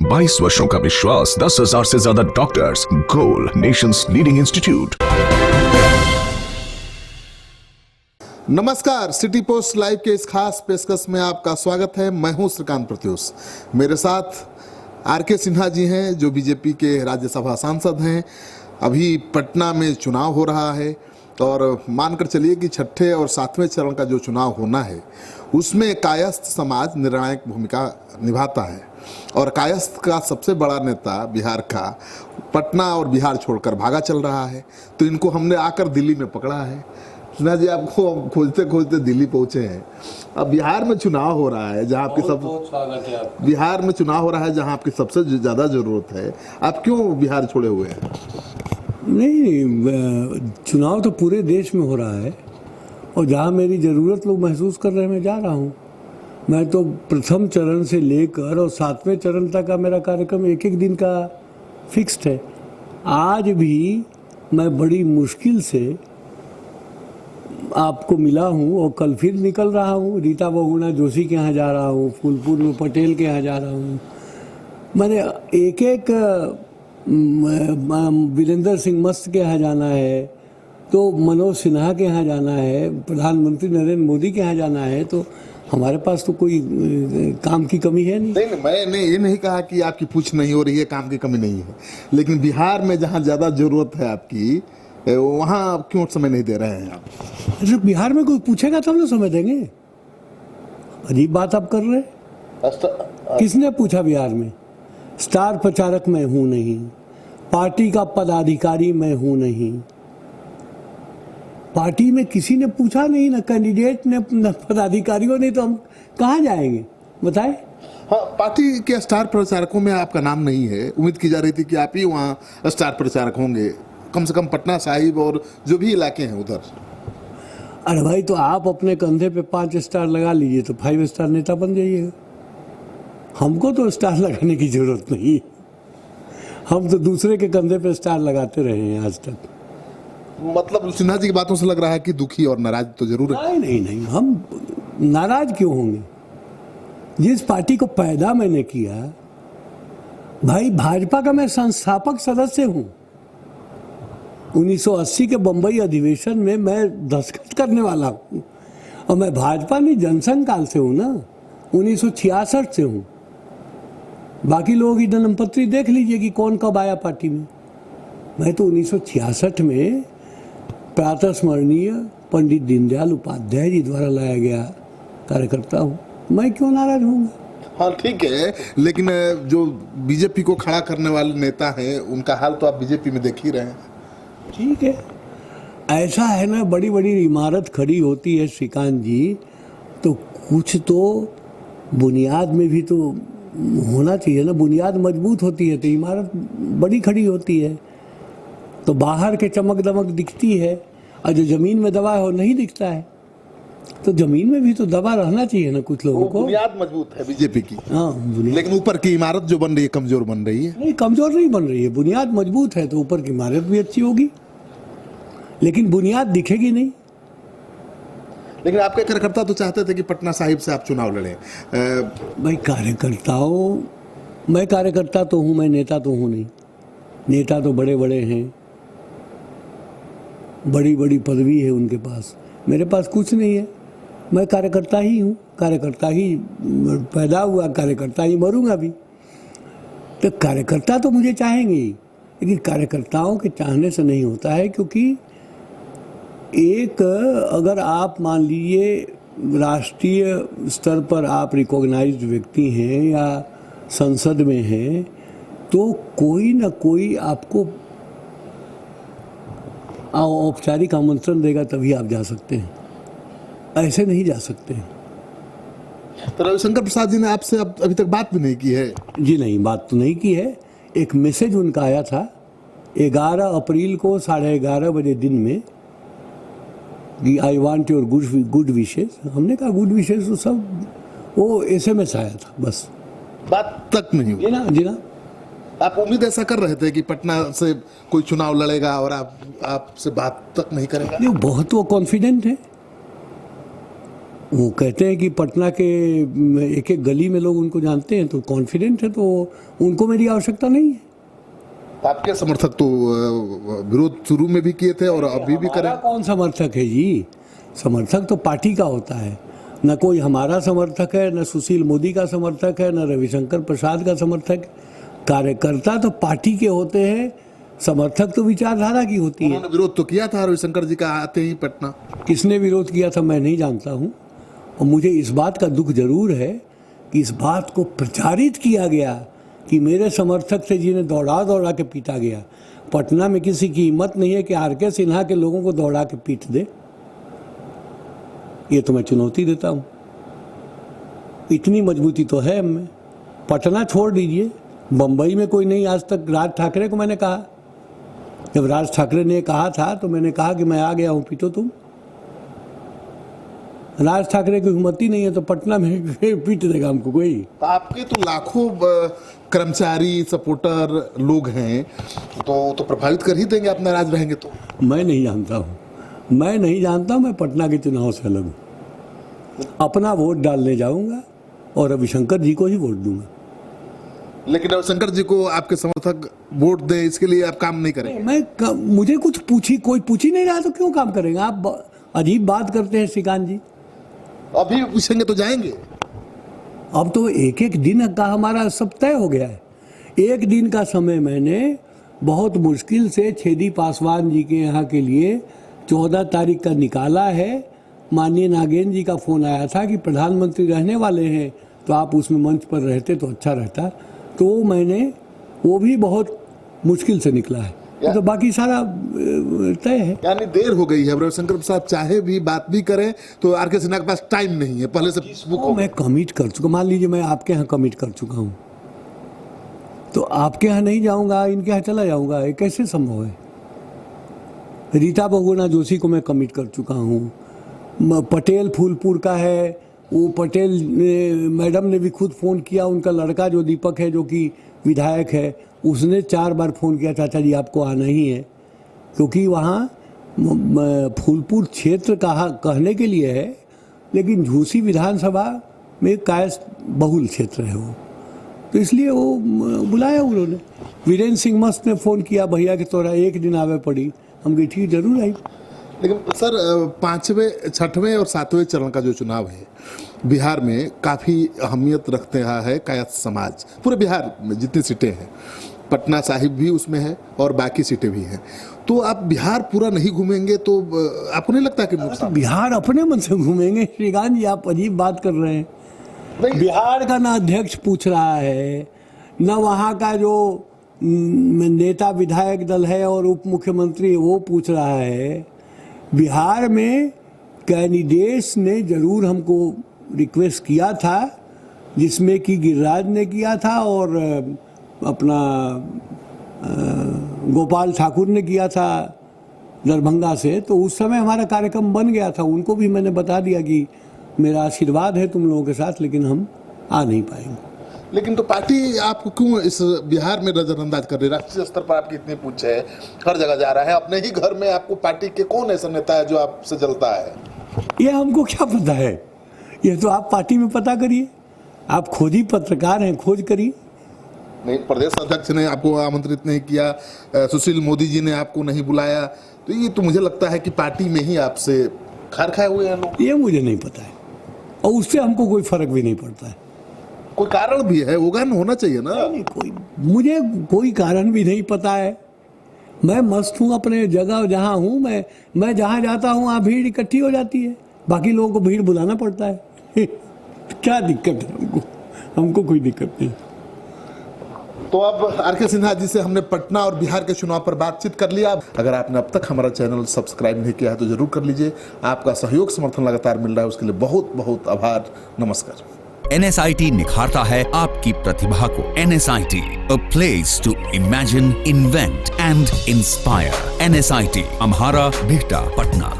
22 वर्षों का विश्वास, 10,000 से ज्यादा डॉक्टर्स, गोल नेशंस लीडिंग इंस्टीट्यूट। नमस्कार, सिटी पोस्ट लाइव के इस खास पेशकश में आपका स्वागत है। मैं हूं श्रीकांत प्रत्युष। मेरे साथ आर.के. सिन्हा जी हैं, जो बीजेपी के राज्यसभा सांसद हैं। अभी पटना में चुनाव हो रहा है और मानकर चलिए कि छठे और सातवें चरण का जो चुनाव होना है उसमें कायस्थ समाज निर्णायक भूमिका निभाता है और कायस्थ का सबसे बड़ा नेता बिहार का पटना और बिहार छोड़कर भागा चल रहा है। तो इनको हमने आकर दिल्ली में पकड़ा है। सिन्हा जी, आपको खोजते खोजते दिल्ली पहुंचे हैं। अब बिहार में चुनाव हो रहा है जहां आपकी बहुत स्वागत है आपका। बिहार में चुनाव हो रहा है जहां आपकी सबसे ज़्यादा ज़रूरत है। आप क्यों बिहार छोड़े हुए हैं? नहीं, चुनाव तो पूरे देश में हो रहा है और जहाँ मेरी ज़रूरत लोग महसूस कर रहे हैं मैं जा रहा हूँ। मैं तो प्रथम चरण से लेकर और सातवें चरण तक का मेरा कार्यक्रम एक एक दिन का फिक्स्ड है। आज भी मैं बड़ी मुश्किल से आपको मिला हूँ और कल फिर निकल रहा हूँ। रीता बहुगुणा जोशी के यहाँ जा रहा हूँ, फूलपुर में पटेल के यहाँ जा रहा हूँ। मैंने एक एक वीरेंद्र सिंह मस्त के यहाँ जाना है, तो मनोज सिन्हा के यहाँ जाना है, प्रधानमंत्री नरेंद्र मोदी के यहाँ जाना है। तो हमारे पास तो कोई काम की कमी है नहीं। नहीं, मैंने ये नहीं कहा कि आपकी पूछ नहीं हो रही है, काम की कमी नहीं है, लेकिन बिहार में जहाँ ज़्यादा ज़रूरत है आपकी, वहाँ क्यों समय नहीं दे रहे हैं आप? अरे बिहार में कोई पूछेगा तब ना समय देंगे। अजीब बात आप कर रहे हैं। किसने पूछा बिहार में? स्टार प्रचारक मैं हूं नहीं, पार्टी का पदाधिकारी मैं हूं नहीं। पार्टी में किसी ने पूछा नहीं, ना कैंडिडेट ने, ना पदाधिकारियों ने। तो हम कहाँ जाएंगे बताएं? हाँ, पार्टी के स्टार प्रचारकों में आपका नाम नहीं है। उम्मीद की जा रही थी कि आप ही वहाँ स्टार प्रचारक होंगे, कम से कम पटना साहिब और जो भी इलाके हैं उधर। अरे भाई, तो आप अपने कंधे पे 5 स्टार लगा लीजिए तो 5 स्टार नेता बन जाइएगा। हमको तो स्टार लगाने की जरूरत नहीं। हम तो दूसरे के कंधे पे स्टार लगाते रहे हैं आज तक। मतलब सिन्हा जी की बातों से लग रहा है कि दुखी और नाराज तो जरूर है। नहीं, हम नाराज क्यों होंगे? जिस पार्टी को पैदा मैंने किया, भाई भाजपा का मैं संस्थापक सदस्य हूं। 1980 के बंबई अधिवेशन में मैं दस्तखत करने वाला हूँ और मैं भाजपा नहीं, जनसंघ काल से हूँ ना, 1966 से हूँ। बाकी लोगों की जन्मपत्री देख लीजिए कि कौन कब आया पार्टी में। मैं तो 1966 में प्रातः स्मरणीय पंडित दीनदयाल उपाध्याय जी द्वारा लाया गया कार्यकर्ता हूँ। मैं क्यों नाराज होऊंगा? हाँ ठीक है, लेकिन जो बीजेपी को खड़ा करने वाले नेता हैं उनका हाल तो आप बीजेपी में देख ही रहे हैं। ठीक है, ऐसा है ना, बड़ी बड़ी इमारत खड़ी होती है श्रीकांत जी, तो कुछ तो बुनियाद में भी तो होना चाहिए ना। बुनियाद मजबूत होती है तो इमारत बड़ी खड़ी होती है। तो बाहर के चमक दमक दिखती है और जो जमीन में दबा हो नहीं दिखता है। तो जमीन में भी तो दबा रहना चाहिए ना कुछ लोगों को। बुनियाद मजबूत है बीजेपी की। हाँ, लेकिन ऊपर की इमारत जो बन रही है कमजोर बन रही है। नहीं, कमजोर नहीं बन रही है। बुनियाद मजबूत है तो ऊपर की इमारत भी अच्छी होगी, लेकिन बुनियाद दिखेगी नहीं। लेकिन आपके कार्यकर्ता तो चाहते थे कि पटना साहिब से आप चुनाव लड़ें। भाई कार्यकर्ताओं, मैं कार्यकर्ता तो हूँ, मैं नेता तो हूँ नहीं। नेता तो बड़े बड़े हैं, बड़ी बड़ी पदवी है उनके पास। मेरे पास कुछ नहीं है। मैं कार्यकर्ता ही हूँ, कार्यकर्ता ही पैदा हुआ, कार्यकर्ता ही मरूंगा भी। तो कार्यकर्ता तो मुझे चाहेंगे ही, लेकिन कार्यकर्ताओं के चाहने से नहीं होता है। क्योंकि एक, अगर आप मान लीजिए राष्ट्रीय स्तर पर आप रिकॉग्नाइज्ड व्यक्ति हैं या संसद में हैं, तो कोई ना कोई आपको औपचारिक आमंत्रण देगा तभी आप जा सकते हैं, ऐसे नहीं जा सकते हैं। तो रविशंकर प्रसाद जी ने आपसे अभी तक बात भी नहीं की है? जी नहीं, बात तो नहीं की है। एक मैसेज उनका आया था 11 अप्रैल को 11:30 बजे दिन में कि I want your good wishes. हमने कहा गुड विशेस तो सब, वो SMS आया था बस, बात तक नहीं हुई। जी ना। आप उम्मीद ऐसा कर रहे थे कि पटना से कोई चुनाव लड़ेगा और आपसे बात तक नहीं करेगा? बहुत वो कॉन्फिडेंट है। वो कहते हैं कि पटना के एक एक गली में लोग उनको जानते हैं, तो कॉन्फिडेंट है, तो उनको मेरी आवश्यकता नहीं है। तो आपके समर्थक तो विरोध शुरू में भी किए थे और अभी भी करें। हमारा कौन समर्थक है जी? समर्थक तो पार्टी का होता है। न कोई हमारा समर्थक है, न सुशील मोदी का समर्थक है, न रविशंकर प्रसाद का समर्थक है। कार्यकर्ता तो पार्टी के होते हैं, समर्थक तो विचारधारा की होती है। उन्होंने विरोध तो किया था रविशंकर जी का आते ही पटना। किसने विरोध किया था मैं नहीं जानता हूँ, और मुझे इस बात का दुख जरूर है कि इस बात को प्रचारित किया गया कि मेरे समर्थक थे जिन्हें दौड़ा दौड़ा के पीटा गया। पटना में किसी की हिम्मत नहीं है कि आर.के. सिन्हा के लोगों को दौड़ा के पीट दे। ये तो मैं चुनौती देता हूँ, इतनी मजबूती तो है हमें। पटना छोड़ दीजिए, बम्बई में कोई नहीं। आज तक राज ठाकरे को मैंने कहा, जब राज ठाकरे ने कहा था तो मैंने कहा कि मैं आ गया हूँ, पीटो तुम। राज ठाकरे की हिम्मत ही नहीं है तो पटना में पीट देगा हमको कोई। तो आपके तो लाखों कर्मचारी सपोर्टर लोग हैं, तो प्रभावित कर ही देंगे, अपना राज रहेंगे तो। मैं नहीं जानता हूँ, मैं पटना के चुनाव से अलग हूँ। अपना वोट डालने जाऊंगा और रविशंकर जी को ही वोट दूंगा। लेकिन रविशंकर जी को आपके समर्थक वोट दें, इसके लिए आप काम नहीं करेंगे? मुझे कुछ कोई पूछ ही नहीं रहा तो क्यों काम करेंगे आप? अजीब बात करते हैं श्रीकांत जी। अभी पूछेंगे तो जाएंगे। अब तो एक एक दिन का हमारा सब तय हो गया है। एक दिन का समय मैंने बहुत मुश्किल से छेदी पासवान जी के यहाँ के लिए 14 तारीख का निकाला है। माननीय नागेंद्र जी का फोन आया था कि प्रधानमंत्री रहने वाले हैं, तो आप उसमें मंच पर रहते तो अच्छा रहता। तो मैंने वो भी बहुत मुश्किल से निकला है, तो बाकी सारा तय है। यानी देर हो गई है। रविशंकर प्रसाद चाहे भी बात भी करें तो आर.के. सिन्हा के पास टाइम नहीं है पहले से। मैं कमिट कर चुका, मान लीजिए मैं आपके यहाँ कमिट कर चुका हूँ, तो आपके यहाँ नहीं जाऊँगा, इनके यहाँ चला जाऊँगा, ये कैसे संभव है? रीता बहुगुणा जोशी को मैं कमिट कर चुका हूँ। पटेल फूलपुर का है, वो पटेल मैडम ने भी खुद फ़ोन किया। उनका लड़का जो दीपक है, जो कि विधायक है, उसने 4 बार फ़ोन किया, चाचा जी आपको आना ही है, क्योंकि वहाँ फूलपुर क्षेत्र कहने के लिए है, लेकिन झूसी विधानसभा में कायस बहुल क्षेत्र है वो, तो इसलिए वो बुलाया उन्होंने। वीरेंद्र सिंह मस्त ने फ़ोन किया, भैया कि तोरा एक दिन आवे पड़ी। हम कही ठीक जरूर आई। लेकिन सर 5वें 6वें और 7वें चरण का जो चुनाव है बिहार में काफ़ी अहमियत रखते रहा है कायस्थ समाज। पूरे बिहार में जितनी सीटें हैं, पटना साहिब भी उसमें है और बाकी सीटें भी हैं। तो आप बिहार पूरा नहीं घूमेंगे तो आपको नहीं लगता कि नुकसान? बिहार अपने मन से घूमेंगे श्रीकांत जी, आप अजीब बात कर रहे हैं। बिहार का ना अध्यक्ष पूछ रहा है, न वहाँ का जो नेता विधायक दल है और उप मुख्यमंत्री वो पूछ रहा है। बिहार में कैंडिडेट्स ने जरूर हमको रिक्वेस्ट किया था, जिसमें कि गिरिराज ने किया था और अपना गोपाल ठाकुर ने किया था दरभंगा से। तो उस समय हमारा कार्यक्रम बन गया था, उनको भी मैंने बता दिया कि मेरा आशीर्वाद है तुम लोगों के साथ, लेकिन हम आ नहीं पाएंगे। लेकिन तो पार्टी आपको क्यों इस बिहार में नजरअंदाज कर रही है? राष्ट्रीय स्तर पर आपकी इतनी पूछ है, हर जगह जा रहा है, अपने ही घर में आपको पार्टी के कौन ऐसा नेता है जो आपसे जलता है? ये हमको क्या पता है, ये तो आप पार्टी में पता करिए। आप खुद ही पत्रकार हैं, खोज करिए। नहीं, प्रदेश अध्यक्ष ने आपको आमंत्रित नहीं किया, सुशील मोदी जी ने आपको नहीं बुलाया, तो ये तो मुझे लगता है कि पार्टी में ही आपसे खार खाए हुए हैं लोग। ये मुझे नहीं पता है, और उससे हमको कोई फर्क भी नहीं पड़ता है। कोई कारण भी है, होगा ना, होना चाहिए ना। नहीं, मुझे कोई कारण भी नहीं पता है। मैं मस्त हूँ अपने जगह जहाँ हूँ। मैं जहाँ जाता हूँ वहाँ भीड़ इकट्ठी हो जाती है, बाकी लोगों को भीड़ बुलाना पड़ता है। क्या दिक्कत है हमको कोई दिक्कत नहीं। तो अब आर.के. सिन्हा जी से हमने पटना और बिहार के चुनाव पर बातचीत कर लिया। अगर आपने अब तक हमारा चैनल सब्सक्राइब नहीं किया है तो जरूर कर लीजिए। आपका सहयोग समर्थन लगातार मिल रहा है, उसके लिए बहुत बहुत आभार। नमस्कार। NSIT निखारता है आपकी प्रतिभा को। NSIT, a place to imagine, invent and inspire. NSIT, अम्हारा, Bihta, Patna.